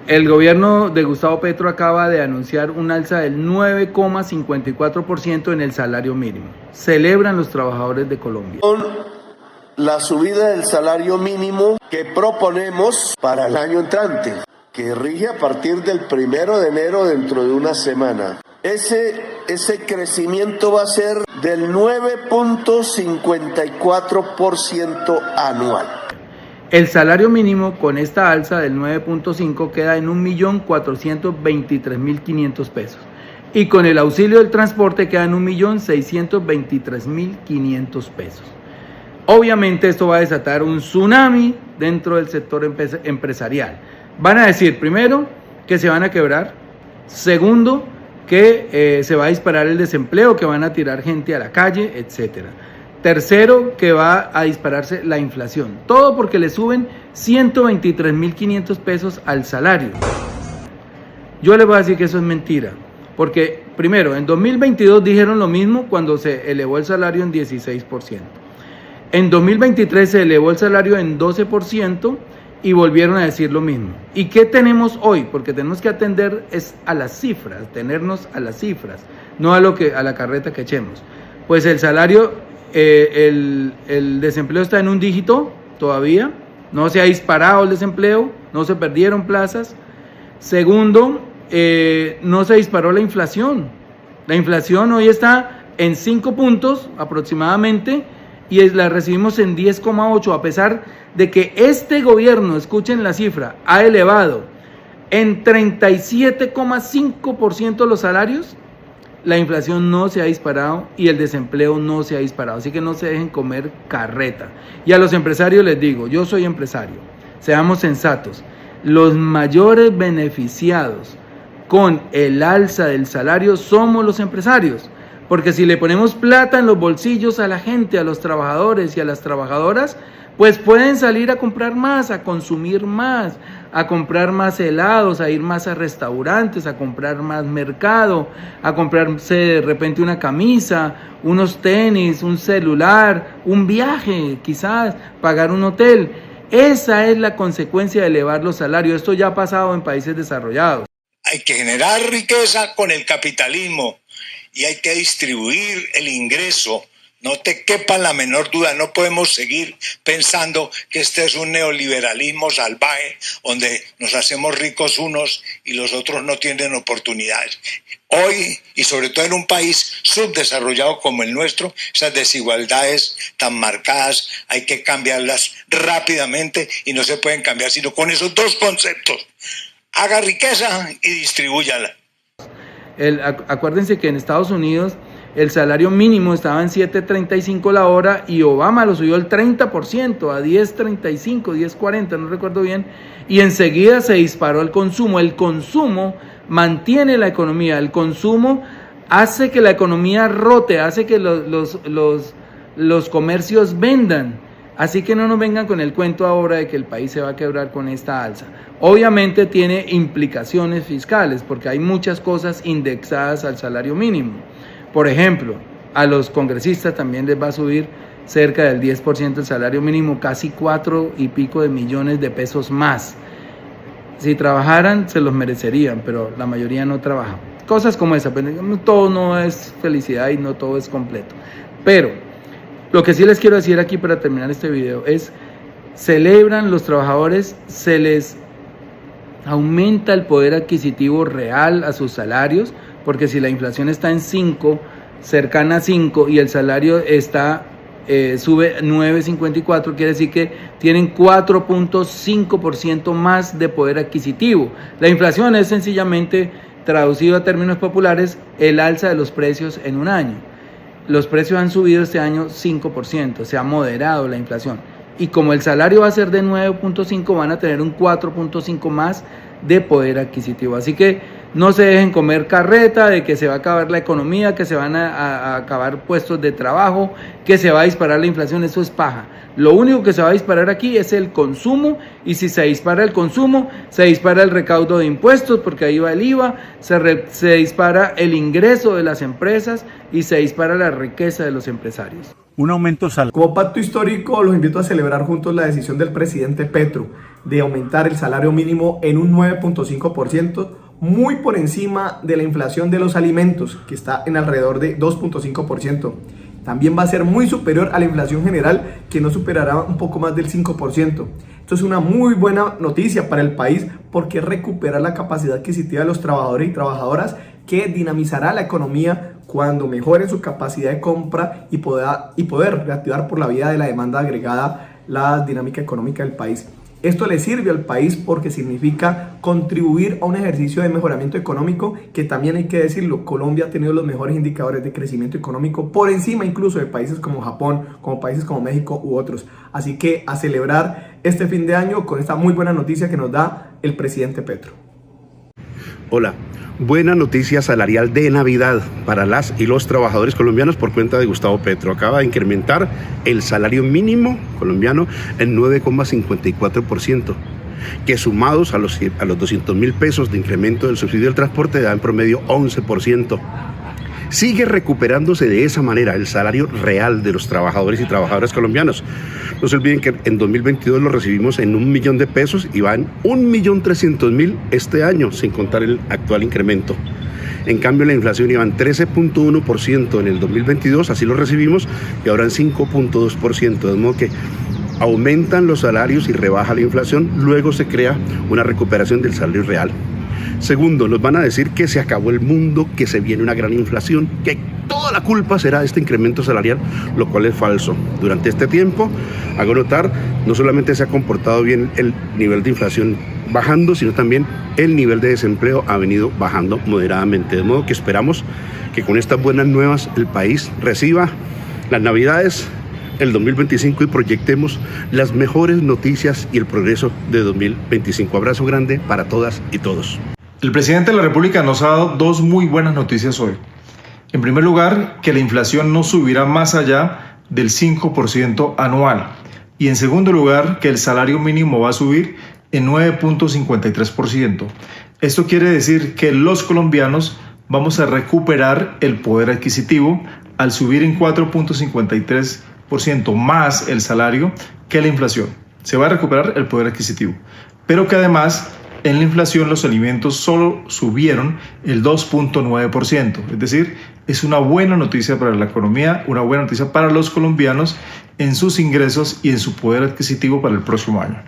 El gobierno de Gustavo Petro acaba de anunciar un alza del 9,54% en el salario mínimo. Celebran los trabajadores de Colombia. Con la subida del salario mínimo que proponemos para el año entrante, que rige a partir del 1 de enero dentro de una semana. Ese crecimiento va a ser del 9,54% anual. El salario mínimo con esta alza del 9,5 queda en 1.423.500 pesos y con el auxilio del transporte queda en 1.623.500 pesos. Obviamente esto va a desatar un tsunami dentro del sector empresarial. Van a decir, primero, que se van a quebrar, segundo, que se va a disparar el desempleo, que van a tirar gente a la calle, etcétera. Tercero, que va a dispararse la inflación. Todo porque le suben 123.500 pesos al salario. Yo les voy a decir que eso es mentira. Porque, primero, en 2022 dijeron lo mismo cuando se elevó el salario en 16%. En 2023 se elevó el salario en 12% y volvieron a decir lo mismo. ¿Y qué tenemos hoy? Porque tenemos que atender a las cifras, tenernos a las cifras, no a la carreta que echemos. Pues el salario... el desempleo está en un dígito todavía, no se ha disparado el desempleo, no se perdieron plazas. Segundo, no se disparó la inflación. La inflación hoy está en 5 puntos aproximadamente y la recibimos en 10,8, a pesar de que este gobierno, escuchen la cifra, ha elevado en 37,5% los salarios. La inflación no se ha disparado y el desempleo no se ha disparado, así que no se dejen comer carreta. Y a los empresarios les digo, yo soy empresario, seamos sensatos, los mayores beneficiados con el alza del salario somos los empresarios, porque si le ponemos plata en los bolsillos a la gente, a los trabajadores y a las trabajadoras, pues pueden salir a comprar más, a consumir más, a comprar más helados, a ir más a restaurantes, a comprar más mercado, a comprarse de repente una camisa, unos tenis, un celular, un viaje, quizás pagar un hotel. Esa es la consecuencia de elevar los salarios. Esto ya ha pasado en países desarrollados. Hay que generar riqueza con el capitalismo y hay que distribuir el ingreso. No te quepa la menor duda, no podemos seguir pensando que este es un neoliberalismo salvaje donde nos hacemos ricos unos y los otros no tienen oportunidades. Hoy, y sobre todo en un país subdesarrollado como el nuestro, esas desigualdades tan marcadas hay que cambiarlas rápidamente y no se pueden cambiar sino con esos dos conceptos. Haga riqueza y distribúyala. Acuérdense que en Estados Unidos el salario mínimo estaba en 7.35 la hora y Obama lo subió el 30% a 10.35, 10.40, no recuerdo bien, y enseguida se disparó el consumo. El consumo mantiene la economía, el consumo hace que la economía rote, hace que los comercios vendan. Así que no nos vengan con el cuento ahora de que el país se va a quebrar con esta alza. Obviamente tiene implicaciones fiscales porque hay muchas cosas indexadas al salario mínimo. Por ejemplo, a los congresistas también les va a subir cerca del 10% el salario mínimo, casi 4 y pico de millones de pesos más. Si trabajaran, se los merecerían, pero la mayoría no trabaja. Cosas como esa, todo no es felicidad y no todo es completo. Pero lo que sí les quiero decir aquí para terminar este video es, celebran los trabajadores, se les aumenta el poder adquisitivo real a sus salarios, porque si la inflación está en 5, cercana a 5, y el salario está sube 9.54, quiere decir que tienen 4.5% más de poder adquisitivo. La inflación es sencillamente, traducido a términos populares, el alza de los precios en un año. Los precios han subido este año 5%, se ha moderado la inflación. Y como el salario va a ser de 9.5, van a tener un 4.5 más de poder adquisitivo. Así que no se dejen comer carreta de que se va a acabar la economía, que se van a acabar puestos de trabajo, que se va a disparar la inflación. Eso es paja. Lo único que se va a disparar aquí es el consumo, y si se dispara el consumo, se dispara el recaudo de impuestos, porque ahí va el IVA, se dispara el ingreso de las empresas y se dispara la riqueza de los empresarios. un aumento salarial. Como pacto histórico, los invito a celebrar juntos la decisión del presidente Petro de aumentar el salario mínimo en un 9.5%, muy por encima de la inflación de los alimentos, que está en alrededor de 2.5%. También va a ser muy superior a la inflación general, que no superará un poco más del 5%. Esto es una muy buena noticia para el país porque recupera la capacidad adquisitiva de los trabajadores y trabajadoras, que dinamizará la economía cuando mejore su capacidad de compra y poder reactivar por la vía de la demanda agregada la dinámica económica del país. Esto le sirve al país porque significa contribuir a un ejercicio de mejoramiento económico que también hay que decirlo, Colombia ha tenido los mejores indicadores de crecimiento económico por encima incluso de países como Japón, como países como México u otros. Así que a celebrar este fin de año con esta muy buena noticia que nos da el presidente Petro. Hola, buena noticia salarial de Navidad para las y los trabajadores colombianos por cuenta de Gustavo Petro. Acaba de incrementar el salario mínimo colombiano en 9,54%, que sumados a los 200.000 pesos de incremento del subsidio del transporte da en promedio 11%. Sigue recuperándose de esa manera el salario real de los trabajadores y trabajadoras colombianos. No se olviden que en 2022 lo recibimos en 1 millón de pesos y va en 1.300.000 este año, sin contar el actual incremento. En cambio, la inflación iba en 13.1% en el 2022, así lo recibimos, y ahora en 5.2%, de modo que aumentan los salarios y rebaja la inflación, luego se crea una recuperación del salario real. Segundo, nos van a decir que se acabó el mundo, que se viene una gran inflación, que toda la culpa será de este incremento salarial, lo cual es falso. Durante este tiempo, hago notar, no solamente se ha comportado bien el nivel de inflación bajando, sino también el nivel de desempleo ha venido bajando moderadamente. De modo que esperamos que con estas buenas nuevas el país reciba las Navidades, el 2025, y proyectemos las mejores noticias y el progreso de 2025. Abrazo grande para todas y todos. El presidente de la República nos ha dado dos muy buenas noticias hoy. En primer lugar, que la inflación no subirá más allá del 5% anual. Y en segundo lugar, que el salario mínimo va a subir en 9.53%. Esto quiere decir que los colombianos vamos a recuperar el poder adquisitivo al subir en 4.53% más el salario que la inflación. Se va a recuperar el poder adquisitivo, pero que además en la inflación los alimentos solo subieron el 2.9%. Es decir, es una buena noticia para la economía, una buena noticia para los colombianos en sus ingresos y en su poder adquisitivo para el próximo año.